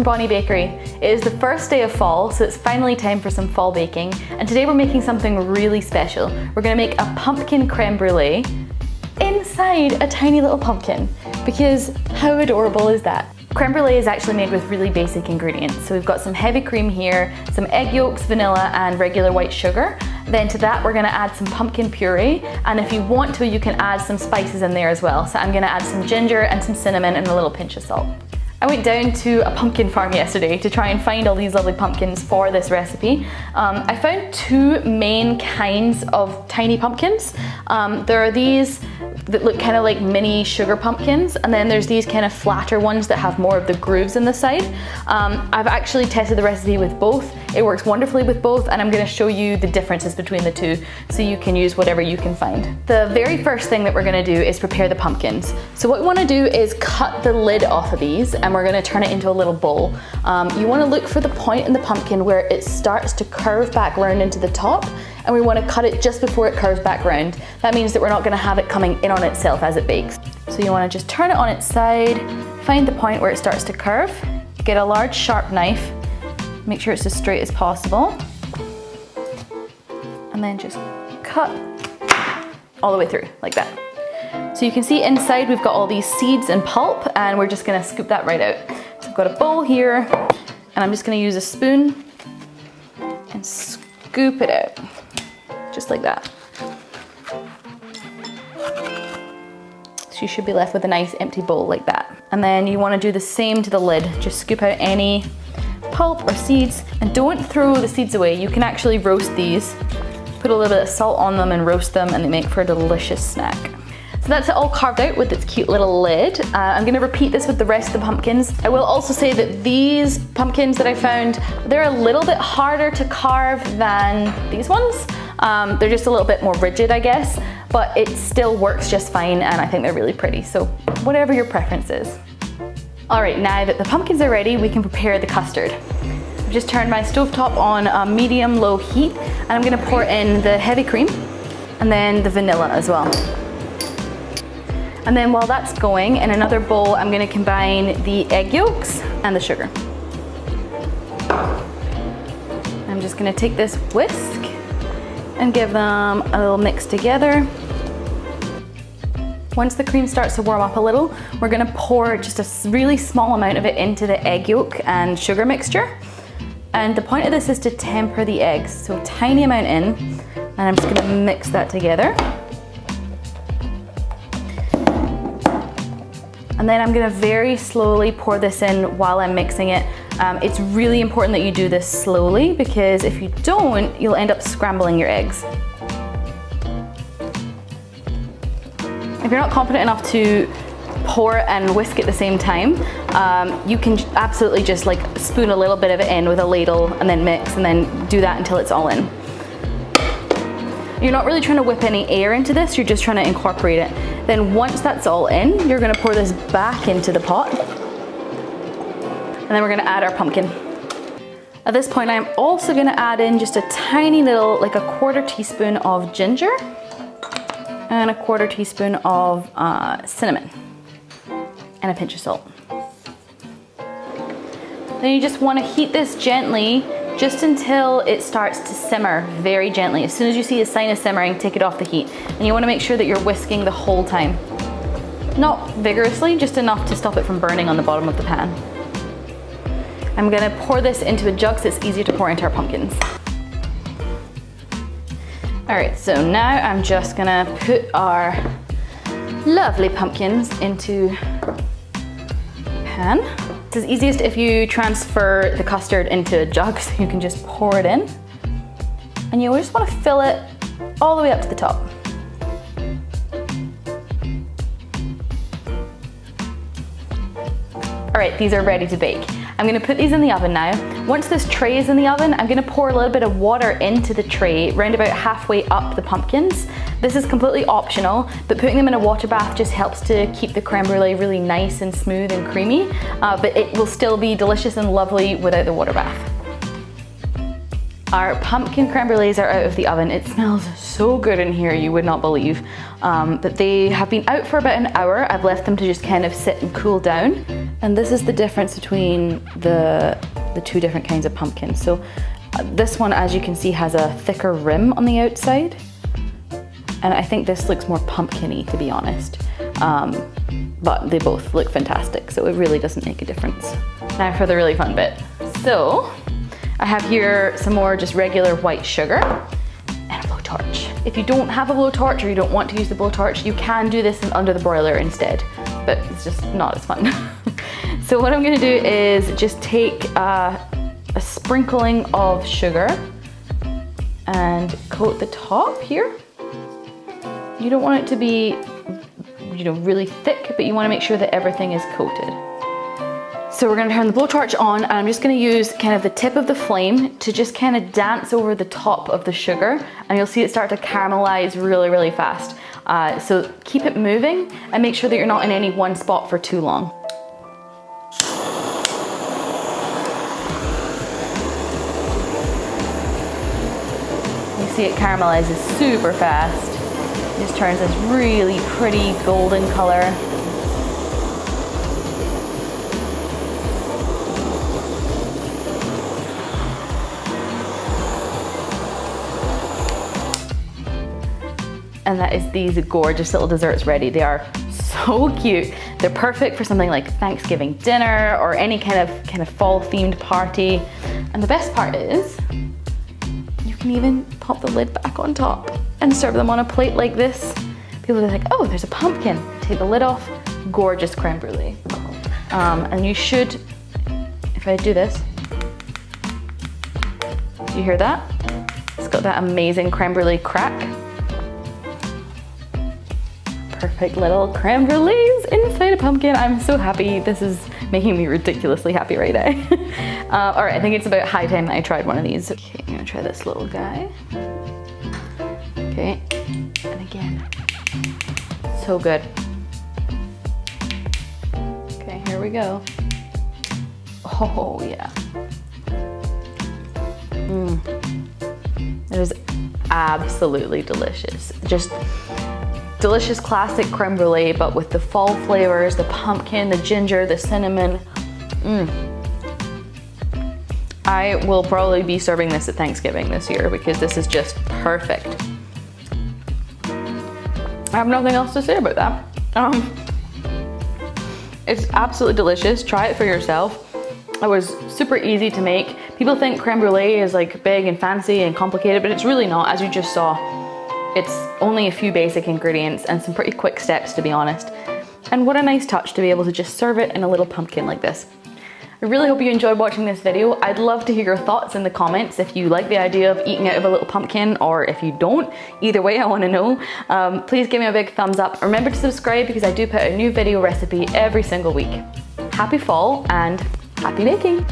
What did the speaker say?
Bonni Bakery. It is the first day of fall, so it's finally time for some fall baking. And today we're making something really special. We're gonna make a pumpkin creme brulee inside a tiny little pumpkin, because how adorable is that? Creme brulee is actually made with really basic ingredients. So we've got some heavy cream here, some egg yolks, vanilla, and regular white sugar. Then to that, we're gonna add some pumpkin puree. And if you want to, you can add some spices in there as well. So I'm gonna add some ginger and some cinnamon and a little pinch of salt. I went down to a pumpkin farm yesterday to try and find all these lovely pumpkins for this recipe. I found two main kinds of tiny pumpkins. There are these that look kind of like mini sugar pumpkins, and then there's these kind of flatter ones that have more of the grooves in the side. I've actually tested the recipe with both. It works wonderfully with both, and I'm going to show you the differences between the two so you can use whatever you can find. The very first thing that we're going to do is prepare the pumpkins. So what we want to do is cut the lid off of these, and we're going to turn it into a little bowl. You want to look for the point in the pumpkin where it starts to curve back round into the top, and we want to cut it just before it curves back round. That means that we're not going to have it coming in on itself as it bakes. So you want to just turn it on its side, find the point where it starts to curve, get a large sharp knife, make sure it's as straight as possible, and then just cut all the way through like that. So you can see inside we've got all these seeds and pulp, and we're just going to scoop that right out. So I've got a bowl here, and I'm just going to use a spoon and scoop it out, just like that. So you should be left with a nice empty bowl like that. And then you want to do the same to the lid. Just scoop out any pulp or seeds, and don't throw the seeds away. You can actually roast these. Put a little bit of salt on them and roast them, and they make for a delicious snack. So that's it all carved out with its cute little lid. I'm gonna repeat this with the rest of the pumpkins. I will also say that these pumpkins that I found, they're a little bit harder to carve than these ones. They're just a little bit more rigid, I guess, but it still works just fine, and I think they're really pretty. So whatever your preference is. All right, now that the pumpkins are ready, we can prepare the custard. I've just turned my stovetop on a medium-low heat, and I'm gonna pour in the heavy cream and then the vanilla as well. And then while that's going, in another bowl, I'm gonna combine the egg yolks and the sugar. I'm just gonna take this whisk and give them a little mix together. Once the cream starts to warm up a little, we're gonna pour just a really small amount of it into the egg yolk and sugar mixture. And the point of this is to temper the eggs. So tiny amount in, and I'm just gonna mix that together. And then I'm gonna very slowly pour this in while I'm mixing it. It's really important that you do this slowly, because if you don't, you'll end up scrambling your eggs. If you're not confident enough to pour and whisk at the same time, you can absolutely just like spoon a little bit of it in with a ladle and then mix, and then do that until it's all in. You're not really trying to whip any air into this, you're just trying to incorporate it. Then once that's all in, you're gonna pour this back into the pot, and then we're gonna add our pumpkin. At this point, I'm also gonna add in just a tiny little, like a 1/4 teaspoon of ginger, and a 1/4 teaspoon of cinnamon, and a pinch of salt. Then you just wanna heat this gently, just until it starts to simmer very gently. As soon as you see a sign of simmering, take it off the heat. And you wanna make sure that you're whisking the whole time. Not vigorously, just enough to stop it from burning on the bottom of the pan. I'm gonna pour this into a jug so it's easier to pour into our pumpkins. All right, so now I'm just gonna put our lovely pumpkins into a pan. It's easiest if you transfer the custard into a jug, so you can just pour it in. And you just want to fill it all the way up to the top. All right, these are ready to bake. I'm gonna put these in the oven now. Once this tray is in the oven, I'm gonna pour a little bit of water into the tray, round about halfway up the pumpkins. This is completely optional, but putting them in a water bath just helps to keep the creme brulee really nice and smooth and creamy, but it will still be delicious and lovely without the water bath. Our pumpkin creme brulees are out of the oven. It smells so good in here, you would not believe. But they have been out for about an hour. I've left them to just kind of sit and cool down. And this is the difference between the two different kinds of pumpkins. So this one, as you can see, has a thicker rim on the outside. And I think this looks more pumpkin-y, to be honest. But they both look fantastic, so it really doesn't make a difference. Now for the really fun bit. So I have here some more just regular white sugar and a blowtorch. If you don't have a blowtorch or you don't want to use the blowtorch, you can do this under the broiler instead, but it's just not as fun. So what I'm gonna do is just take a sprinkling of sugar and coat the top here. You don't want it to be, really thick, but you want to make sure that everything is coated. So we're going to turn the blowtorch on, and I'm just going to use kind of the tip of the flame to just kind of dance over the top of the sugar, and you'll see it start to caramelize really, really fast. So keep it moving and make sure that you're not in any one spot for too long. You see it caramelizes super fast. It just turns this really pretty golden color. And that is these gorgeous little desserts ready. They are so cute. They're perfect for something like Thanksgiving dinner or any kind of fall themed party. And the best part is, you can even pop the lid back on top and serve them on a plate like this. People are like, oh, there's a pumpkin. Take the lid off, gorgeous creme brulee. And you should, if I do this, do you hear that? It's got that amazing creme brulee crack. Perfect little creme brulees inside a pumpkin. I'm so happy. This is making me ridiculously happy right now. All right, I think it's about high time that I tried one of these. Okay, I'm gonna try this little guy. Okay, and again, so good. Okay, here we go. Oh yeah. It is absolutely delicious. Just delicious classic creme brulee, but with the fall flavors, the pumpkin, the ginger, the cinnamon. I will probably be serving this at Thanksgiving this year because this is just perfect. I have nothing else to say about that. It's absolutely delicious. Try it for yourself. It was super easy to make. People think creme brulee is like big and fancy and complicated, but it's really not, as you just saw. It's only a few basic ingredients and some pretty quick steps, to be honest. And what a nice touch to be able to just serve it in a little pumpkin like this. I really hope you enjoyed watching this video. I'd love to hear your thoughts in the comments if you like the idea of eating out of a little pumpkin or if you don't. Either way, I want to know. Please give me a big thumbs up. Remember to subscribe because I do put a new video recipe every single week. Happy fall and happy baking!